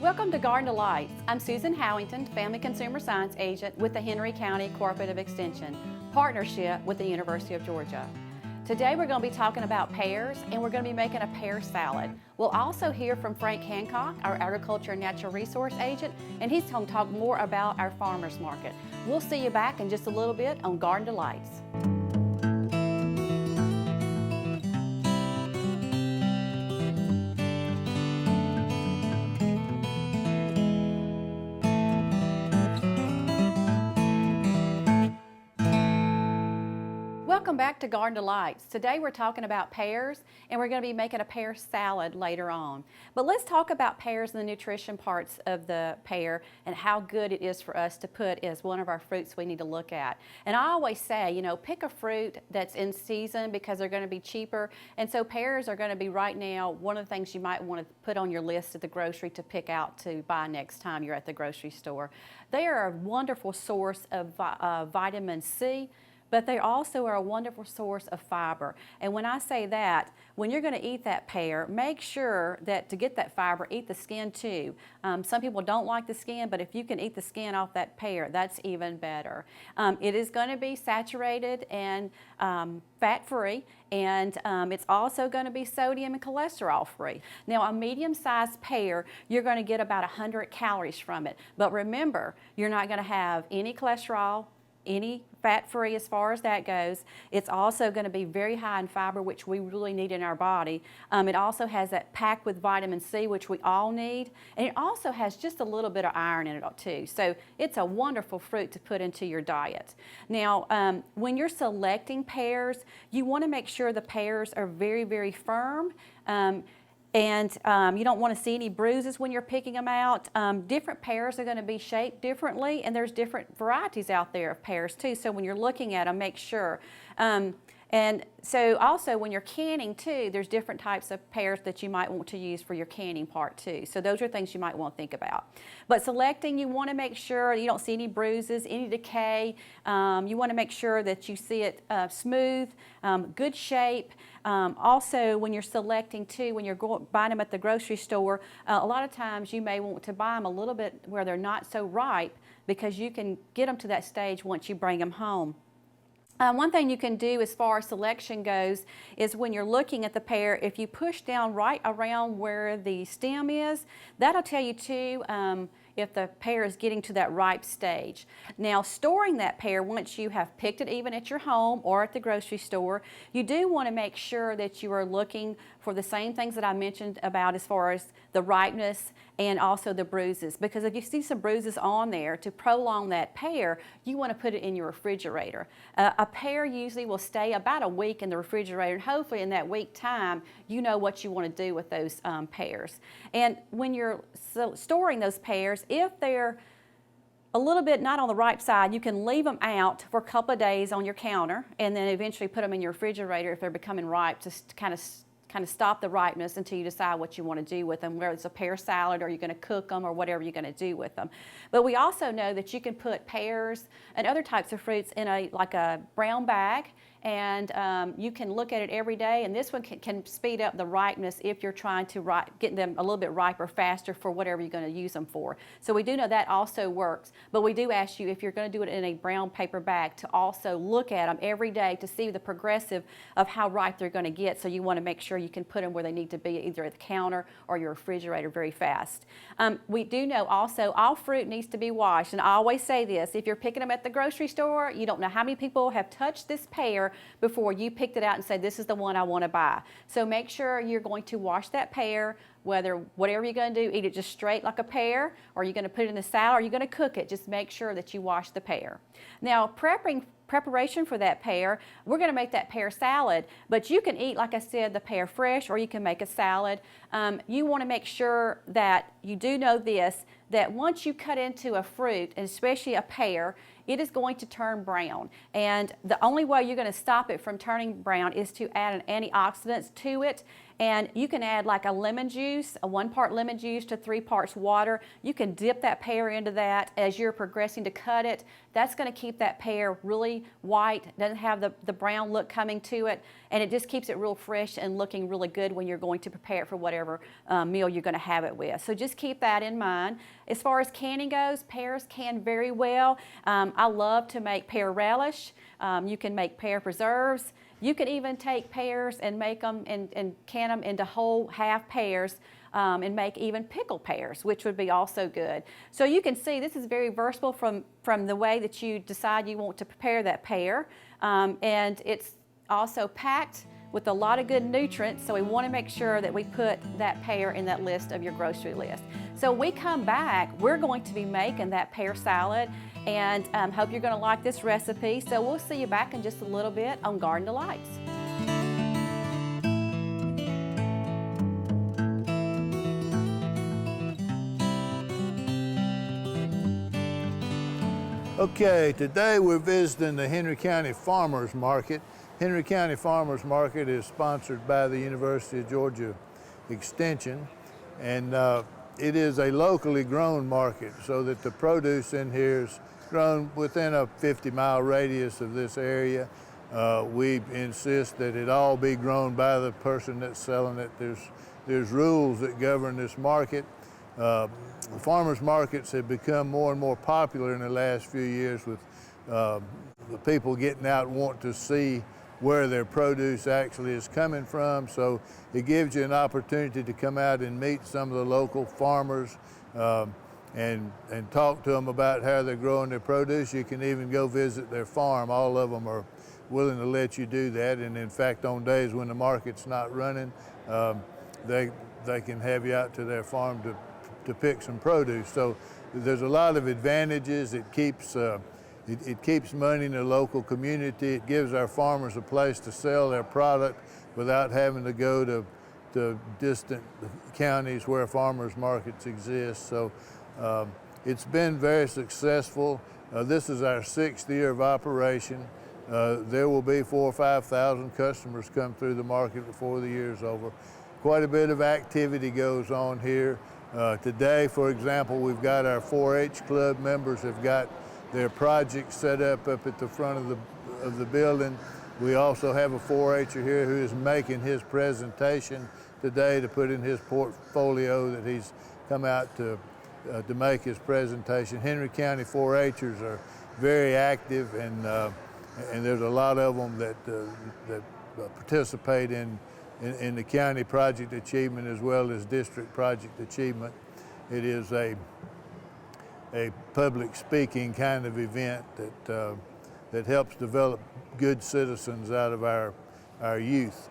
Welcome to Garden Delights. I'm Susan Howington, Family Consumer Science Agent with the Henry County Cooperative Extension, partnership with the University of Georgia. Today we're going to be talking about pears, and we're going to be making a pear salad. We'll also hear from Frank Hancock, our Agriculture and Natural Resource Agent, and he's going to talk more about our farmers market. We'll see you back in just a little bit on Garden Delights. Welcome back to Garden Delights. Today we're talking about pears, and we're going to be making a pear salad later on. But let's talk about pears and the nutrition parts of the pear and how good it is for us to put as one of our fruits we need to look at. And I always say, you know, pick a fruit that's in season because they're going to be cheaper. And so pears are going to be right now one of the things you might want to put on your list at the grocery to pick out to buy next time you're at the grocery store. They are a wonderful source of vitamin C, but they also are a wonderful source of fiber. And when I say that, when you're going to eat that pear, make sure that to get that fiber, eat the skin too. Some people don't like the skin, but if you can eat the skin off that pear, that's even better. It is going to be saturated and fat-free, and it's also going to be sodium and cholesterol-free. Now, a medium-sized pear, you're going to get about 100 calories from it. But remember, you're not going to have any cholesterol, any fat-free as far as that goes. It's also going to be very high in fiber, which we really need in our body. It also has that packed with vitamin C, which we all need. And it also has just a little bit of iron in it too. So it's a wonderful fruit to put into your diet. Now, when you're selecting pears, you want to make sure the pears are very, very firm. And you don't want to see any bruises when you're picking them out. Different pears are going to be shaped differently, and there's different varieties out there of pears too. So when you're looking at them, make sure. And so also when you're canning too, there's different types of pears that you might want to use for your canning part too. So those are things you might want to think about. But selecting, you want to make sure you don't see any bruises, any decay. You want to make sure that you see it smooth, good shape. Also, when you're selecting too, when you're buying them at the grocery store, a lot of times you may want to buy them a little bit where they're not so ripe, because you can get them to that stage once you bring them home. One thing you can do as far as selection goes is when you're looking at the pear, if you push down right around where the stem is, that'll tell you too if the pear is getting to that ripe stage. Now, storing that pear, once you have picked it even at your home or at the grocery store, you do want to make sure that you are looking for the same things that I mentioned about as far as the ripeness and also the bruises. Because if you see some bruises on there, to prolong that pear, you want to put it in your refrigerator. A pear usually will stay about a week in the refrigerator, and hopefully in that week time, you know what you want to do with those pears. And when you're storing those pears, if they're a little bit not on the ripe side, you can leave them out for a couple of days on your counter, and then eventually put them in your refrigerator if they're becoming ripe, to kind of stop the ripeness until you decide what you want to do with them, whether it's a pear salad or you're going to cook them or whatever you're going to do with them. But we also know that you can put pears and other types of fruits in like a brown bag, and you can look at it every day, and this one can speed up the ripeness if you're trying to get them a little bit riper faster for whatever you're going to use them for. So we do know that also works, but we do ask you, if you're going to do it in a brown paper bag, to also look at them every day to see the progressive of how ripe they're going to get. So you want to make sure you can put them where they need to be, either at the counter or your refrigerator, very fast. We do know also all fruit needs to be washed, and I always say this: if you're picking them at the grocery store, you don't know how many people have touched this pear before you picked it out and said, this is the one I want to buy. So make sure you're going to wash that pear, whatever you're going to do, eat it just straight like a pear, or you're going to put it in the salad, or you're going to cook it. Just make sure that you wash the pear. Now, preparation for that pear, we're going to make that pear salad, but you can eat, like I said, the pear fresh, or you can make a salad. You want to make sure that you do know this, that once you cut into a fruit, and especially a pear, it is going to turn brown. And the only way you're going to stop it from turning brown is to add an antioxidant to it. And you can add like a lemon juice, a 1 part lemon juice to 3 parts water. You can dip that pear into that as you're progressing to cut it. That's going to keep that pear really white, doesn't have the brown look coming to it, and it just keeps it real fresh and looking really good when you're going to prepare it for whatever meal you're going to have it with. So just keep that in mind. As far as canning goes, pears can very well. I love to make pear relish. You can make pear preserves. You can even take pears and make them and can them into whole half pears and make even pickled pears, which would be also good. So you can see this is very versatile from the way that you decide you want to prepare that pear. And it's also packed with a lot of good nutrients, so we want to make sure that we put that pear in that list of your grocery list. So when we come back, we're going to be making that pear salad, and hope you're going to like this recipe. So we'll see you back in just a little bit on Garden Delights. Okay, today we're visiting the Henry County Farmers Market. Henry County Farmers Market is sponsored by the University of Georgia Extension, and it is a locally grown market, so that the produce in here is grown within a 50-mile radius of this area. We insist that it all be grown by the person that's selling it. There's rules that govern this market. Farmers markets have become more and more popular in the last few years, with the people getting out and want to see where their produce actually is coming from. So it gives you an opportunity to come out and meet some of the local farmers and talk to them about how they're growing their produce. You can even go visit their farm. All of them are willing to let you do that. And in fact, on days when the market's not running, they can have you out to their farm to pick some produce. So there's a lot of advantages. It keeps money in the local community. It gives our farmers a place to sell their product without having to go to distant counties where farmers markets exist. So it's been very successful. This is our 6th year of operation. There will be 4,000 or 5,000 customers come through the market before the year's over. Quite a bit of activity goes on here. Today, for example, we've got our 4-H club members have got their projects set up at the front of the building. We also have a 4-H'er here who is making his presentation today to put in his portfolio that he's come out to make his presentation. Henry County 4-H'ers are very active, and there's a lot of them that participate in the county project achievement as well as district project achievement. It is a public speaking kind of event that helps develop good citizens out of our youth.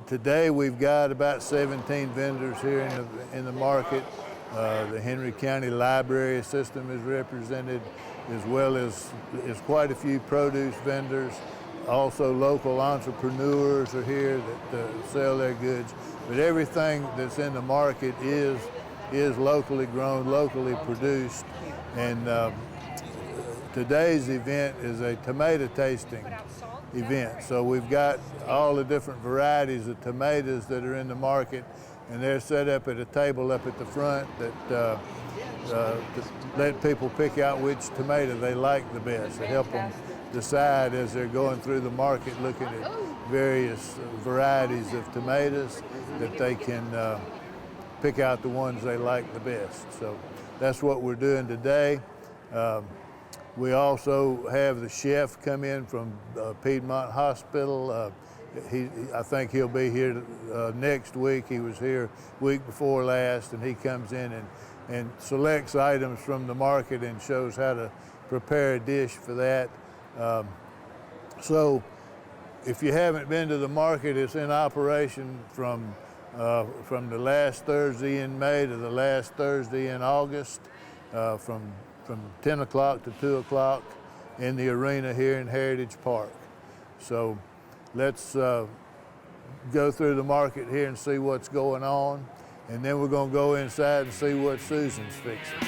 Today we've got about 17 vendors here in the market. The Henry County Library System is represented, as well as quite a few produce vendors. Also local entrepreneurs are here that sell their goods. But everything that's in the market is locally grown, locally produced. And today's event is a tomato tasting event. So we've got all the different varieties of tomatoes that are in the market, and they're set up at a table up at the front that to let people pick out which tomato they like the best, to help them decide as they're going through the market looking at various varieties of tomatoes, that they can pick out the ones they like the best. So that's what we're doing today. We also have the chef come in from Piedmont Hospital. I think he'll be here next week. He was here week before last, and he comes in and selects items from the market and shows how to prepare a dish for that. So if you haven't been to the market, it's in operation from the last Thursday in May to the last Thursday in August, from 10 o'clock to 2 o'clock in the arena here in Heritage Park. So let's go through the market here and see what's going on, and then we're going to go inside and see what Susan's fixing.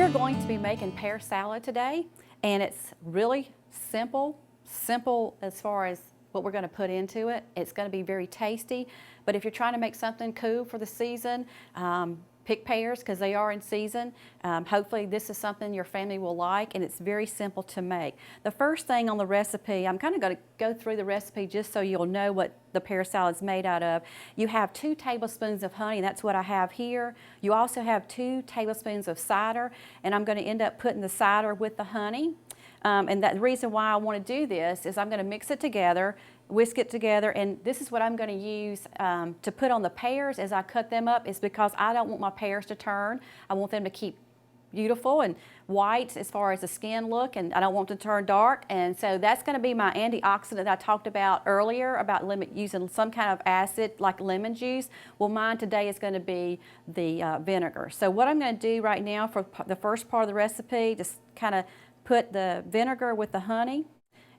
We're going to be making pear salad today, and it's really simple as far as what we're going to put into it. It's going to be very tasty, but if you're trying to make something cool for the season, pick pears because they are in season. Hopefully this is something your family will like, and it's very simple to make. The first thing on the recipe, I'm kind of going to go through the recipe just so you'll know what the pear salad is made out of. You have 2 tablespoons of honey, that's what I have here. You also have 2 tablespoons of cider, and I'm going to end up putting the cider with the honey. And the reason why I want to do this is I'm going to mix it together, whisk it together, and this is what I'm going to use to put on the pears as I cut them up, is because I don't want my pears to turn. I want them to keep beautiful and white as far as the skin look, and I don't want them to turn dark. And so that's going to be my antioxidant that I talked about earlier about using some kind of acid like lemon juice. Well, mine today is going to be the vinegar. So what I'm going to do right now for the first part of the recipe, just kind of put the vinegar with the honey,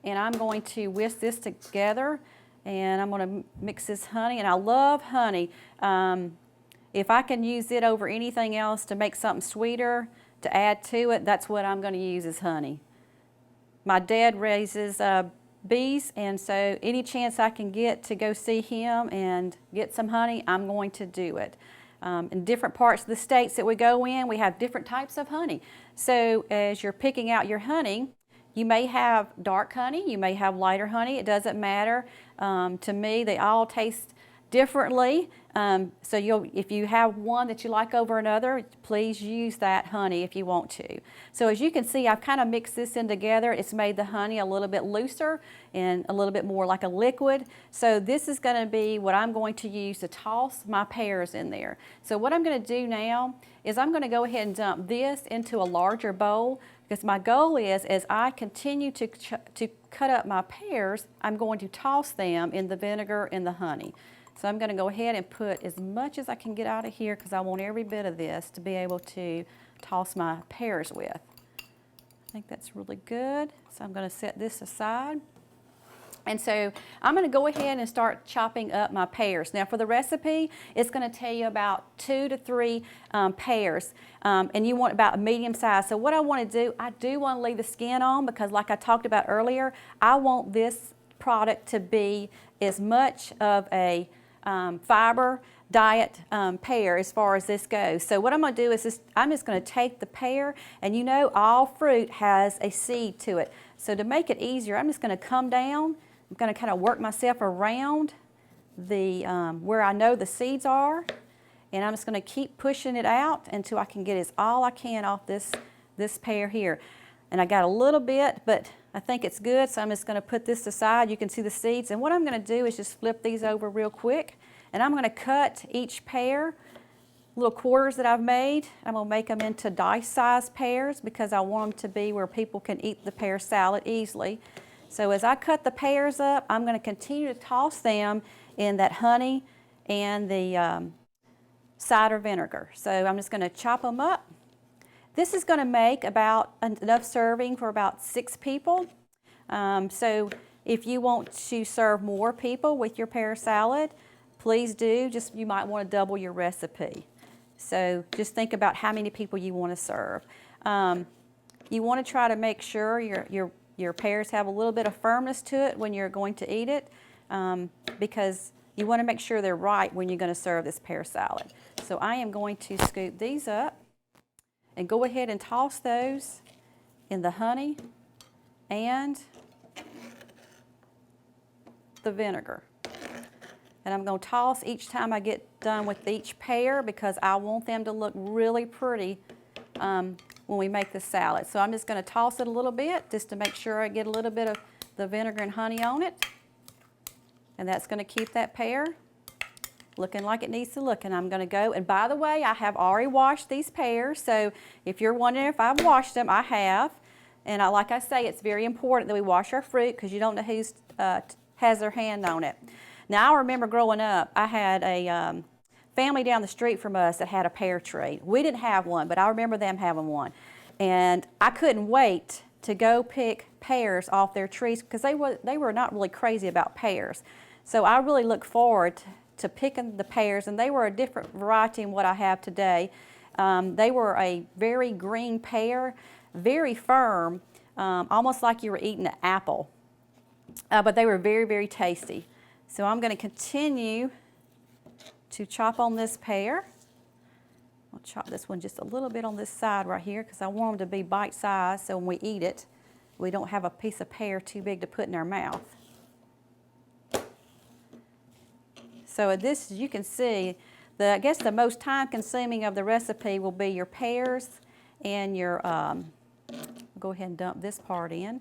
and I'm going to whisk this together, and I'm going to mix this honey, and I love honey. If I can use it over anything else to make something sweeter to add to it, that's what I'm going to use is honey. My dad raises bees, and so any chance I can get to go see him and get some honey, I'm going to do it. In different parts of the states that we go in, we have different types of honey. So as you're picking out your honey, you may have dark honey, you may have lighter honey, it doesn't matter. To me, they all taste differently. So if you have one that you like over another, please use that honey if you want to. So as you can see, I've kind of mixed this in together. It's made the honey a little bit looser and a little bit more like a liquid. So this is going to be what I'm going to use to toss my pears in there. So what I'm going to do now is I'm going to go ahead and dump this into a larger bowl, because my goal is, as I continue to cut up my pears, I'm going to toss them in the vinegar and the honey. So I'm going to go ahead and put as much as I can get out of here, because I want every bit of this to be able to toss my pears with. I think that's really good. So I'm going to set this aside. And so I'm going to go ahead and start chopping up my pears. Now for the recipe, it's going to tell you about 2 to 3 pears, and you want about a medium size. So what I want to do, I do want to leave the skin on, because like I talked about earlier, I want this product to be as much of a fiber diet pear as far as this goes. So what I'm going to do is I'm just going to take the pear, and you know all fruit has a seed to it. So to make it easier, I'm just going to come down. I'm going to kind of work myself around the where I know the seeds are, and I'm just going to keep pushing it out until I can get all I can off this pear here. And I got a little bit, but I think it's good, so I'm just going to put this aside. You can see the seeds, and what I'm going to do is just flip these over real quick, and I'm going to cut each pear, little quarters that I've made. I'm going to make them into dice-sized pears, because I want them to be where people can eat the pear salad easily. So as I cut the pears up, I'm going to continue to toss them in that honey and the cider vinegar. So I'm just going to chop them up. This is going to make about enough serving for about 6 people. So if you want to serve more people with your pear salad, please do. You might want to double your recipe. So just think about how many people you want to serve. You want to try to make sure your pears have a little bit of firmness to it when you're going to eat it, because you want to make sure they're right when you're going to serve this pear salad. So I am going to scoop these up and go ahead and toss those in the honey and the vinegar. And I'm going to toss each time I get done with each pear, because I want them to look really pretty when we make the salad. So I'm just going to toss it a little bit just to make sure I get a little bit of the vinegar and honey on it. And that's going to keep that pear looking like it needs to look. And I'm going to go, and by the way, I have already washed these pears. So if you're wondering if I've washed them, I have. And like I say, it's very important that we wash our fruit, because you don't know who has their hand on it. Now I remember growing up, I had a family down the street from us that had a pear tree. We didn't have one, but I remember them having one. And I couldn't wait to go pick pears off their trees, because they were not really crazy about pears. So I really look forward to picking the pears, and they were a different variety than what I have today. They were a very green pear, very firm, almost like you were eating an apple. But they were very, very tasty. So I'm going to continue to chop on this pear. I'll chop this one just a little bit on this side right here because I want them to be bite-sized so when we eat it, we don't have a piece of pear too big to put in our mouth. So this, you can see, I guess the most time-consuming of the recipe will be your pears and your, go ahead and dump this part in,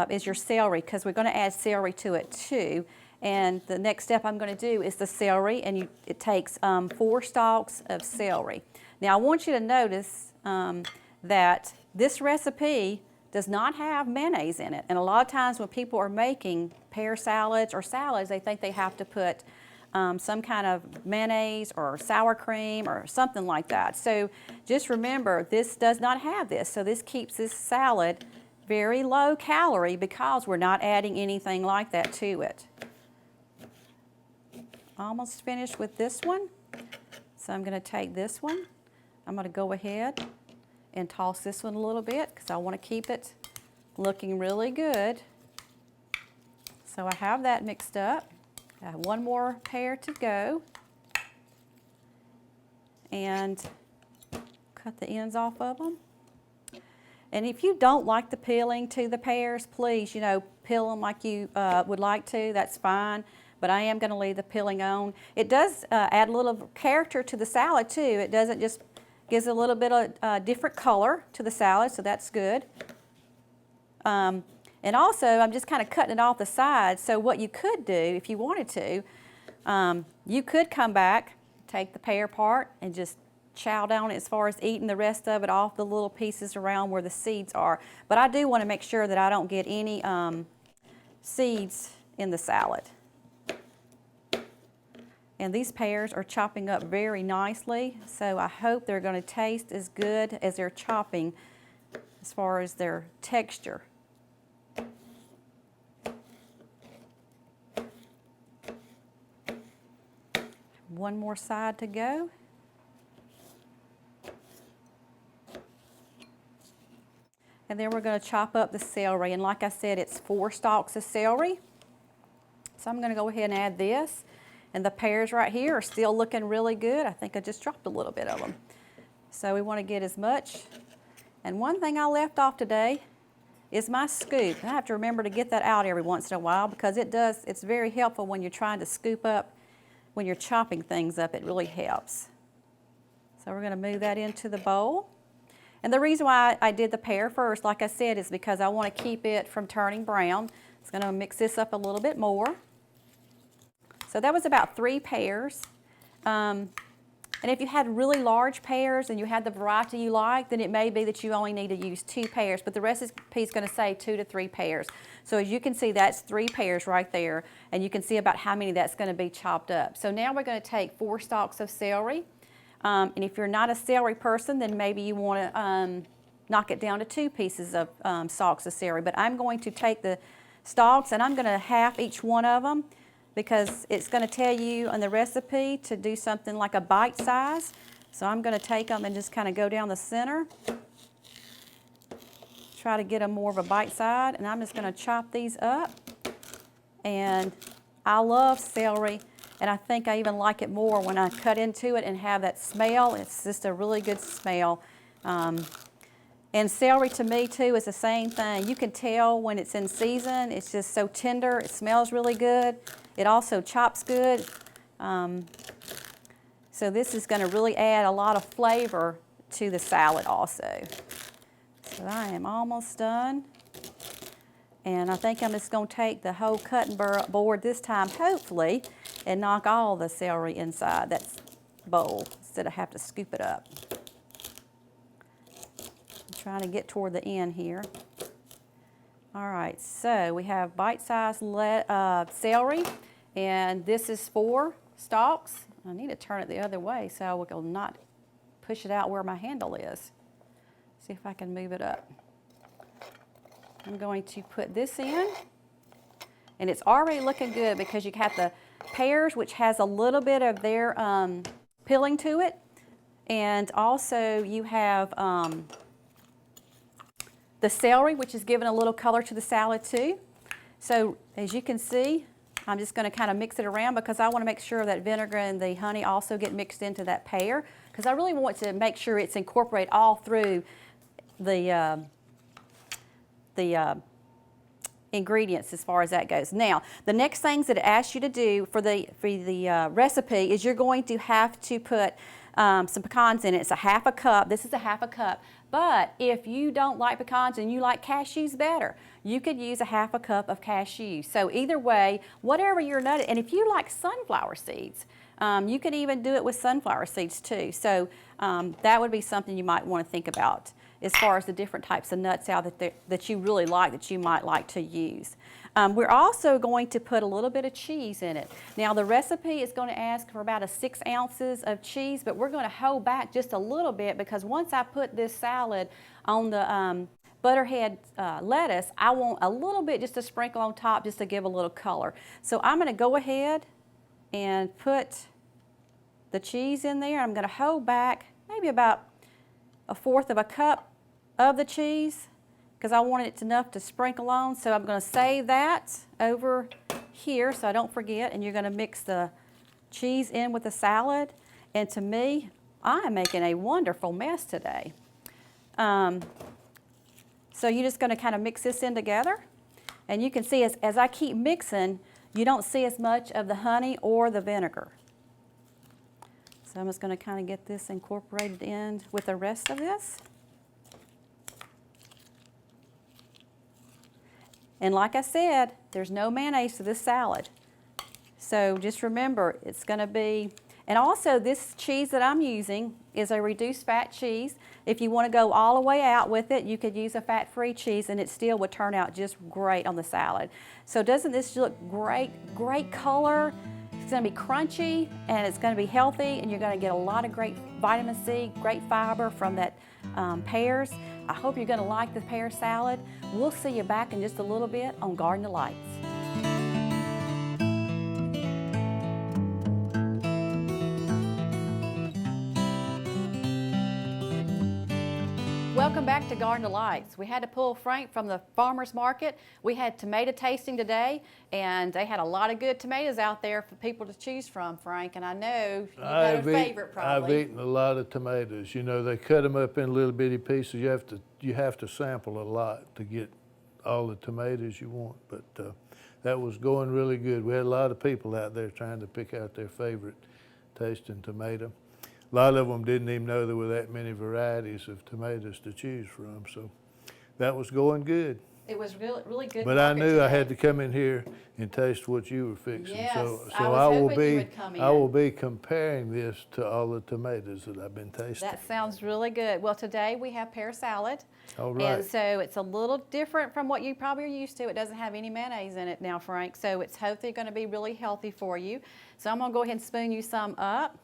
is your celery, because we're going to add celery to it too. And the next step I'm going to do is the celery, and it takes 4 stalks of celery. Now I want you to notice that this recipe does not have mayonnaise in it. And a lot of times when people are making pear salads or salads, they think they have to put some kind of mayonnaise or sour cream or something like that. So just remember, this does not have this. So this keeps this salad very low calorie because we're not adding anything like that to it. Almost finished with this one. So I'm going to take this one. I'm going to go ahead and toss this one a little bit because I want to keep it looking really good. So I have that mixed up. I have one more pear to go. And cut the ends off of them. And if you don't like the peeling to the pears, please, peel them like you would like to. That's fine. But I am going to leave the peeling on. It does add a little character to the salad too. It doesn't just gives a little bit of different color to the salad, so that's good. And also, I'm just kind of cutting it off the sides. So what you could do, if you wanted to, you could come back, take the pear part, and just chow down as far as eating the rest of it off the little pieces around where the seeds are. But I do want to make sure that I don't get any seeds in the salad. And these pears are chopping up very nicely, so I hope they're going to taste as good as they're chopping as far as their texture. One more side to go. And then we're going to chop up the celery, and like I said, it's 4 stalks of celery. So I'm going to go ahead and add this. And the pears right here are still looking really good. I think I just dropped a little bit of them. So we want to get as much. And one thing I left off today is my scoop. I have to remember to get that out every once in a while because it's very helpful when you're trying to scoop up, when you're chopping things up, it really helps. So we're going to move that into the bowl. And the reason why I did the pear first, like I said, is because I want to keep it from turning brown. It's going to mix this up a little bit more. So that was about 3 pears. And if you had really large pears and you had the variety you like, then it may be that you only need to use 2 pears, but the recipe is going to say 2 to 3 pears. So as you can see, that's 3 pears right there, and you can see about how many that's going to be chopped up. So now we're going to take 4 stalks of celery. And if you're not a celery person, then maybe you want to knock it down to 2 pieces of stalks of celery. But I'm going to take the stalks and I'm going to half each one of them, because it's going to tell you on the recipe to do something like a bite size. So I'm going to take them and just kind of go down the center. Try to get them more of a bite side, and I'm just going to chop these up. And I love celery, and I think I even like it more when I cut into it and have that smell. It's just a really good smell. And celery to me too is the same thing. You can tell when it's in season. It's just so tender. It smells really good. It also chops good. So this is going to really add a lot of flavor to the salad also. So I am almost done. And I think I'm just going to take the whole cutting board this time, hopefully, and knock all the celery inside that bowl instead of have to scoop it up. I'm trying to get toward the end here. All right, so we have bite-sized celery, and this is 4 stalks. I need to turn it the other way so I will not push it out where my handle is. See if I can move it up. I'm going to put this in, and it's already looking good because you have the pears, which has a little bit of their peeling to it, And also you have the celery, which is giving a little color to the salad too. So as you can see, I'm just going to kind of mix it around because I want to make sure that vinegar and the honey also get mixed into that pear, because I really want to make sure it's incorporated all through the ingredients as far as that goes. Now, the next things that it asks you to do for the recipe is you're going to have to put some pecans in it. It's a half a cup. This is a half a cup. But if you don't like pecans and you like cashews better, you could use a half a cup of cashews. So either way, whatever your nut, and if you like sunflower seeds, you could even do it with sunflower seeds too. So that would be something you might want to think about as far as the different types of nuts out that you really like, that you might like to use. We're also going to put a little bit of cheese in it. Now the recipe is going to ask for about 6 ounces of cheese, but we're going to hold back just a little bit because once I put this salad on the butterhead lettuce, I want a little bit just to sprinkle on top just to give a little color. So I'm going to go ahead and put the cheese in there. I'm going to hold back maybe about 1/4 cup of the cheese because I want it enough to sprinkle on. So I'm going to save that over here so I don't forget, and you're going to mix the cheese in with the salad. And to me, I am making a wonderful mess today. So you're just going to kind of mix this in together, and you can see as I keep mixing, you don't see as much of the honey or the vinegar. So I'm just going to kind of get this incorporated in with the rest of this. And like I said, there's no mayonnaise to this salad. So just remember, it's going to be, and also this cheese that I'm using is a reduced fat cheese. If you want to go all the way out with it, you could use a fat-free cheese and it still would turn out just great on the salad. So doesn't this look great? Great color. It's going to be crunchy and it's going to be healthy, and you're going to get a lot of great vitamin C, great fiber from that pears. I hope you're going to like the pear salad. We'll see you back in just a little bit on Garden Delights. Welcome back to Garden Delights. We had to pull Frank from the farmer's market. We had tomato tasting today, and they had a lot of good tomatoes out there for people to choose from, Frank, and I know you got a favorite probably. I've eaten a lot of tomatoes. You know, they cut them up in little bitty pieces. You have to sample a lot to get all the tomatoes you want, but that was going really good. We had a lot of people out there trying to pick out their favorite tasting tomato. A lot of them didn't even know there were that many varieties of tomatoes to choose from, so that was going good. It was really good. But I knew I had to come in here and taste what you were fixing. Yes, so I will be comparing this to all the tomatoes that I've been tasting. That sounds really good. Well, today we have pear salad. All right. And so it's a little different from what you probably are used to. It doesn't have any mayonnaise in it now, Frank. So it's hopefully going to be really healthy for you. So I'm going to go ahead and spoon you some up.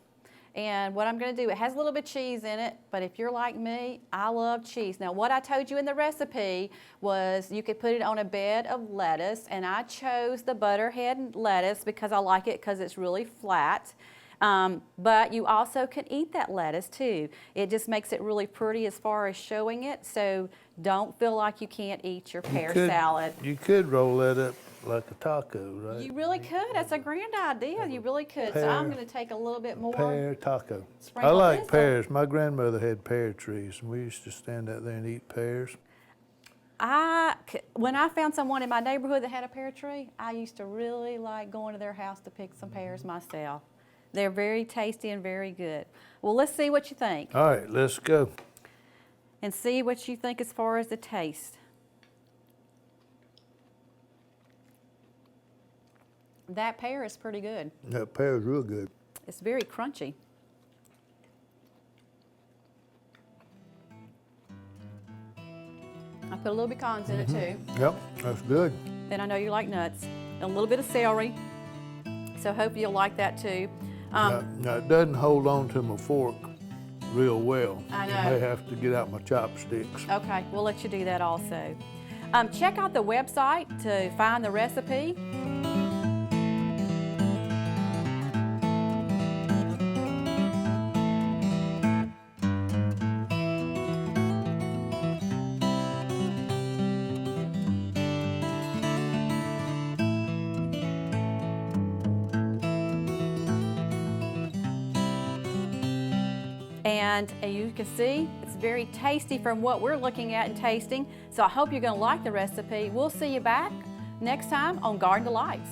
And what I'm going to do, it has a little bit of cheese in it, but if you're like me, I love cheese. Now, what I told you in the recipe was you could put it on a bed of lettuce, and I chose the butterhead lettuce because I like it because it's really flat. But you also can eat that lettuce too. It just makes it really pretty as far as showing it, so don't feel like you can't eat your pear salad. You could roll that up like a taco, right? You really could. That's a grand idea. You really could. So I'm going to take a little bit more. Pear taco. I Sprinkle like this pears. My grandmother had pear trees, and we used to stand out there and eat pears. When I found someone in my neighborhood that had a pear tree, I used to really like going to their house to pick some pears myself. They're very tasty and very good. Well, let's see what you think. All right, let's go. And see what you think as far as the taste. That pear is pretty good. That pear is real good. It's very crunchy. I put a little pecans in it too. Yep, that's good. And I know you like nuts. A little bit of celery. So hopefully you'll like that too. Now, it doesn't hold on to my fork real well. I know. I may have to get out my chopsticks. Okay, we'll let you do that also. Check out the website to find the recipe. And you can see it's very tasty from what we're looking at and tasting. So I hope you're going to like the recipe. We'll see you back next time on Garden Delights.